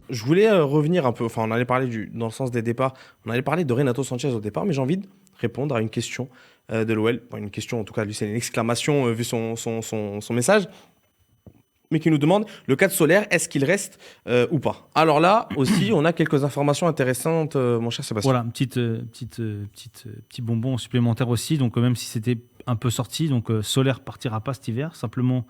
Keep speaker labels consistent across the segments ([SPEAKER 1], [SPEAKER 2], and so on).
[SPEAKER 1] Je voulais revenir un peu, enfin on allait parler dans le sens des départs, on allait parler de Renato Sanchez au départ, mais j'ai envie de répondre à une question de l'OL. Bon, une question, en tout cas, lui c'est une exclamation vu son message, mais qui nous demande le cas de Solaire, est-ce qu'il reste ou pas? Alors là aussi, on a quelques informations intéressantes, mon cher Sébastien.
[SPEAKER 2] Voilà, petit bonbon supplémentaire aussi. Donc, même si c'était un peu sorti, donc Solaire partira pas cet hiver, simplement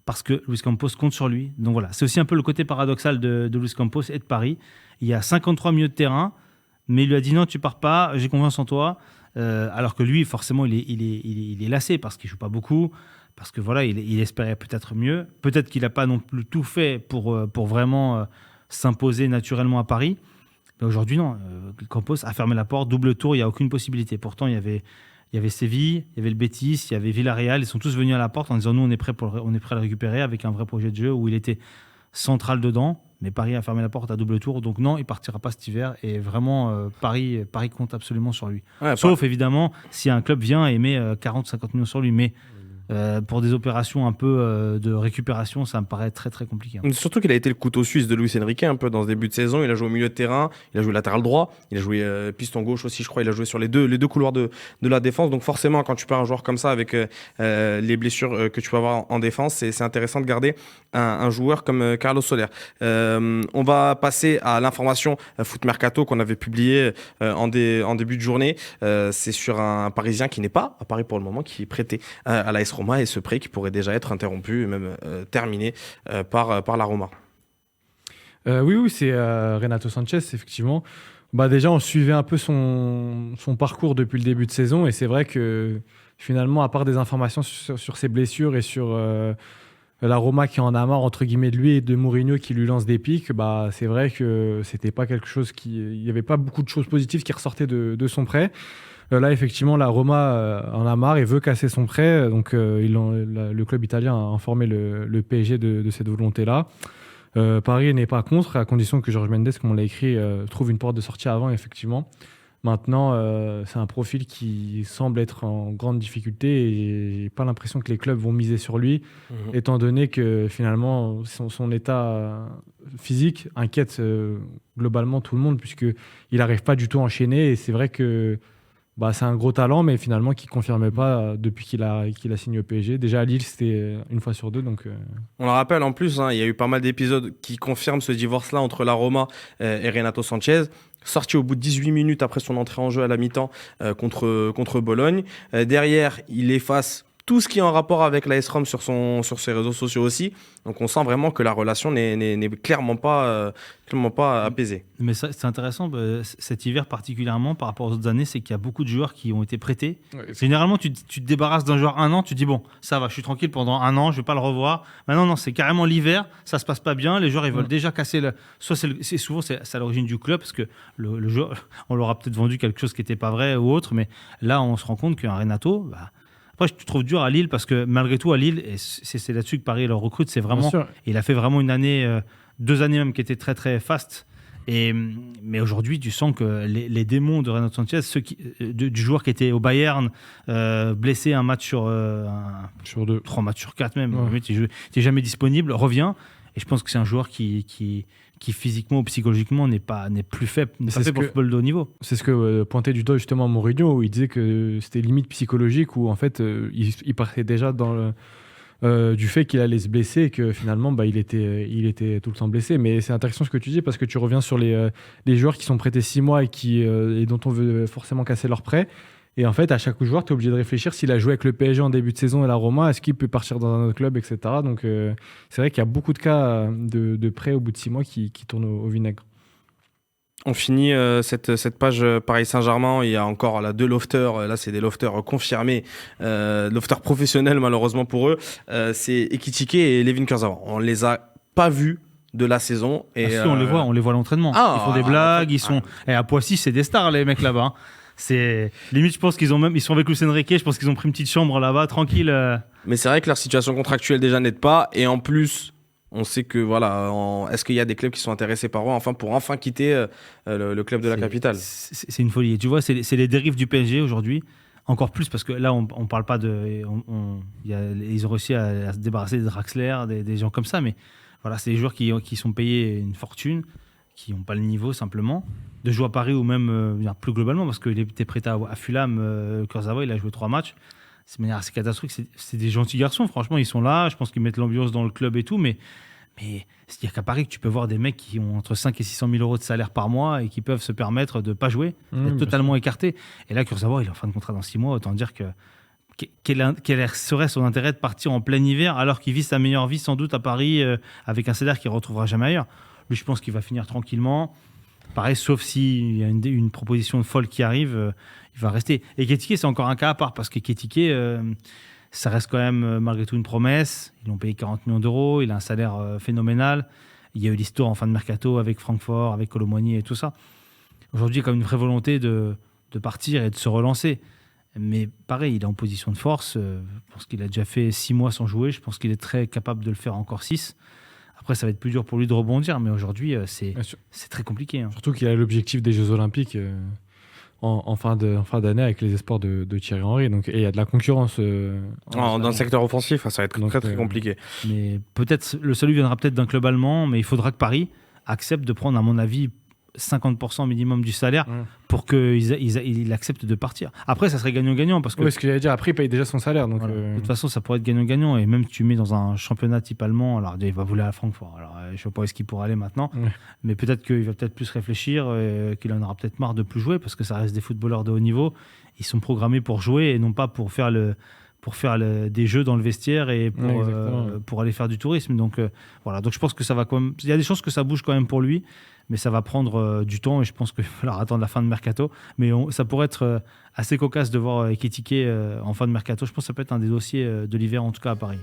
[SPEAKER 2] parce que Luis Campos compte sur lui. Donc voilà, c'est aussi un peu le côté paradoxal de Luis Campos et de Paris. Il y a 53 milieux de terrain, mais il lui a dit non, tu pars pas, j'ai confiance en toi. Alors que lui, forcément, il est lassé parce qu'il joue pas beaucoup, parce que voilà, il espérait peut-être mieux. Peut-être qu'il n'a pas non plus tout fait pour vraiment s'imposer naturellement à Paris. Mais aujourd'hui, non. Campos a fermé la porte, double tour, il n'y a aucune possibilité. Pourtant, il y avait Séville, il y avait le Betis, il y avait Villarreal. Ils sont tous venus à la porte en disant nous, on est prêt à le récupérer avec un vrai projet de jeu où il était central dedans. Mais Paris a fermé la porte à double tour. Donc non, il partira pas cet hiver. Et vraiment, Paris compte absolument sur lui.
[SPEAKER 1] Ouais,
[SPEAKER 2] Sauf évidemment si un club vient et met 40-50 millions sur lui. Mais pour des opérations un peu de récupération, ça me paraît très très compliqué.
[SPEAKER 1] Surtout qu'il a été le couteau suisse de Luis Enrique un peu dans ce début de saison. Il a joué au milieu de terrain, il a joué latéral droit, il a joué piston gauche aussi, je crois. Il a joué sur les deux couloirs de la défense. Donc forcément, quand tu perds un joueur comme ça avec les blessures que tu peux avoir en défense, c'est intéressant de garder un joueur comme Carlos Soler. On va passer à l'information Foot Mercato qu'on avait publiée en début de journée. C'est sur un Parisien qui n'est pas à Paris pour le moment, qui est prêté à l'AS Roma, et ce prêt qui pourrait déjà être interrompu et même terminé par la Roma.
[SPEAKER 3] Oui, c'est Renato Sanchez, effectivement. Bah, déjà, on suivait un peu son parcours depuis le début de saison, et c'est vrai que finalement, à part des informations sur ses blessures et sur la Roma qui en a marre, entre guillemets, de lui et de Mourinho qui lui lance des pics, bah, c'est vrai que c'était pas quelque chose il n'y avait pas beaucoup de choses positives qui ressortaient de son prêt. Là, effectivement, la Roma en a marre et veut casser son prêt. Donc, le club italien a informé le PSG de cette volonté-là. Paris n'est pas contre, à condition que Jorge Mendes, comme on l'a écrit, trouve une porte de sortie avant, effectivement. Maintenant, c'est un profil qui semble être en grande difficulté et j'ai pas l'impression que les clubs vont miser sur lui, étant donné que finalement, son état physique inquiète globalement tout le monde, puisqu'il n'arrive pas du tout à enchaîner. Et c'est vrai que c'est un gros talent, mais finalement qui ne confirme pas depuis qu'il a signé au PSG. Déjà à Lille, c'était une fois sur deux. Donc,
[SPEAKER 1] On le rappelle en plus, il y a eu pas mal d'épisodes qui confirment ce divorce-là entre la Roma et Renato Sanchez. Sorti au bout de 18 minutes après son entrée en jeu à la mi-temps contre Bologne. Derrière, il efface tout ce qui est en rapport avec l'AS Rome sur ses réseaux sociaux aussi. Donc on sent vraiment que la relation n'est clairement pas apaisée.
[SPEAKER 2] Mais c'est intéressant, cet hiver particulièrement par rapport aux autres années, c'est qu'il y a beaucoup de joueurs qui ont été prêtés. Ouais. Généralement, tu te débarrasses d'un joueur un an, tu te dis bon, ça va, je suis tranquille pendant un an, je ne vais pas le revoir. Maintenant, non, c'est carrément l'hiver, ça ne se passe pas bien, les joueurs ils veulent déjà casser soit souvent c'est à l'origine du club, parce que le joueur, on leur a peut-être vendu quelque chose qui n'était pas vrai ou autre, mais là on se rend compte qu'un Renato... Après, je trouve dur à Lille parce que malgré tout, à Lille, et c'est là-dessus que Paris le recrute, c'est vraiment. Il a fait vraiment une année, 2 années même qui étaient très très fastes. Mais aujourd'hui, tu sens que les démons de Renato Sanchez, du joueur qui était au Bayern, blessé un match sur
[SPEAKER 3] 2,
[SPEAKER 2] 3 matchs sur 4 même, il n'est jamais disponible, revient. Et je pense que c'est un joueur qui physiquement ou psychologiquement n'est plus faible, n'est pas fait pour le football de haut niveau.
[SPEAKER 3] C'est ce que pointait du doigt justement Mourinho, où il disait que c'était limite psychologique, où en fait il partait déjà du fait qu'il allait se blesser et que finalement il était tout le temps blessé. Mais c'est intéressant ce que tu dis, parce que tu reviens sur les joueurs qui sont prêtés 6 mois et dont on veut forcément casser leur prêt. Et en fait, à chaque joueur, tu es obligé de réfléchir s'il a joué avec le PSG en début de saison et la Roma, est-ce qu'il peut partir dans un autre club, etc. Donc, c'est vrai qu'il y a beaucoup de cas de prêts au bout de 6 mois qui tournent au vinaigre.
[SPEAKER 1] On finit cette page Paris Saint-Germain. Il y a encore 2 lofters. Là, c'est des lofters confirmés, lofters professionnels malheureusement pour eux. C'est Ekitike et Lavin Kurzawa. On les a pas vus de la saison. Et
[SPEAKER 2] si, on les voit à l'entraînement. Ils font des blagues. Et à Poissy, c'est des stars les mecs là-bas. C'est limite, je pense ils sont avec Luis Enrique, je pense qu'ils ont pris une petite chambre là-bas, tranquille.
[SPEAKER 1] Mais c'est vrai que leur situation contractuelle déjà n'aide pas, et en plus, on sait que est-ce qu'il y a des clubs qui sont intéressés par eux, pour quitter le club de la capitale.
[SPEAKER 2] C'est une folie. Tu vois, c'est les dérives du PSG aujourd'hui. Encore plus parce que là, on parle pas de, ils ont réussi à se débarrasser des Draxler, des gens comme ça, mais voilà, c'est des joueurs qui sont payés une fortune. qui n'ont pas le niveau simplement, de jouer à Paris ou même plus globalement, parce qu'il était prêté à Fulham, Kurzawa, il a joué 3 matchs. C'est de manière assez catastrophique. C'est des gentils garçons, franchement, ils sont là. Je pense qu'ils mettent l'ambiance dans le club et tout, mais c'est-à-dire qu'à Paris, tu peux voir des mecs qui ont entre 5 et 600 000 euros de salaire par mois et qui peuvent se permettre de ne pas jouer, d'être totalement écartés. Et là, Kurzawa, il est en fin de contrat dans 6 mois, autant dire que quel serait son intérêt de partir en plein hiver alors qu'il vit sa meilleure vie sans doute à Paris avec un salaire qu'il ne retrouvera jamais ailleurs. Lui, je pense qu'il va finir tranquillement. Pareil, sauf s'il y a une proposition folle qui arrive, il va rester. Et Ekitike, c'est encore un cas à part parce qu'Ekitike, ça reste quand même malgré tout une promesse. Ils l'ont payé 40 millions d'euros, il a un salaire phénoménal. Il y a eu l'histoire en fin de mercato avec Francfort, avec Colomboigny et tout ça. Aujourd'hui, il y a quand même une vraie volonté de partir et de se relancer. Mais pareil, il est en position de force. Je pense qu'il a déjà fait 6 mois sans jouer. Je pense qu'il est très capable de le faire encore 6. Après, ça va être plus dur pour lui de rebondir. Mais aujourd'hui, c'est très compliqué. Hein.
[SPEAKER 3] Surtout qu'il a l'objectif des Jeux Olympiques en fin d'année avec les espoirs de Thierry Henry. Donc, et il y a de la concurrence.
[SPEAKER 1] Dans le secteur offensif, ça va être très compliqué.
[SPEAKER 2] Mais peut-être, le salut viendra peut-être d'un club allemand. Mais il faudra que Paris accepte de prendre, à mon avis, 50% minimum du salaire pour qu'il accepte de partir. Après, ça serait gagnant-gagnant parce que...
[SPEAKER 3] Oui, ce que j'allais dire, après, il paye déjà son salaire. Donc
[SPEAKER 2] voilà. De toute façon, ça pourrait être gagnant-gagnant. Et même tu mets dans un championnat type allemand, alors il va vouloir à Francfort. Alors, je ne sais pas où est-ce qu'il pourra aller maintenant, mais peut-être qu'il va peut-être plus réfléchir, qu'il en aura peut-être marre de plus jouer parce que ça reste des footballeurs de haut niveau. Ils sont programmés pour jouer et non pas pour faire des jeux dans le vestiaire et pour aller faire du tourisme. Donc, voilà. Donc je pense que ça va quand même... Il y a des chances que ça bouge quand même pour lui, mais ça va prendre du temps et je pense qu'il va falloir attendre la fin de mercato. Mais ça pourrait être assez cocasse de voir Ekitike en fin de mercato. Je pense que ça peut être un des dossiers de l'hiver, en tout cas à Paris.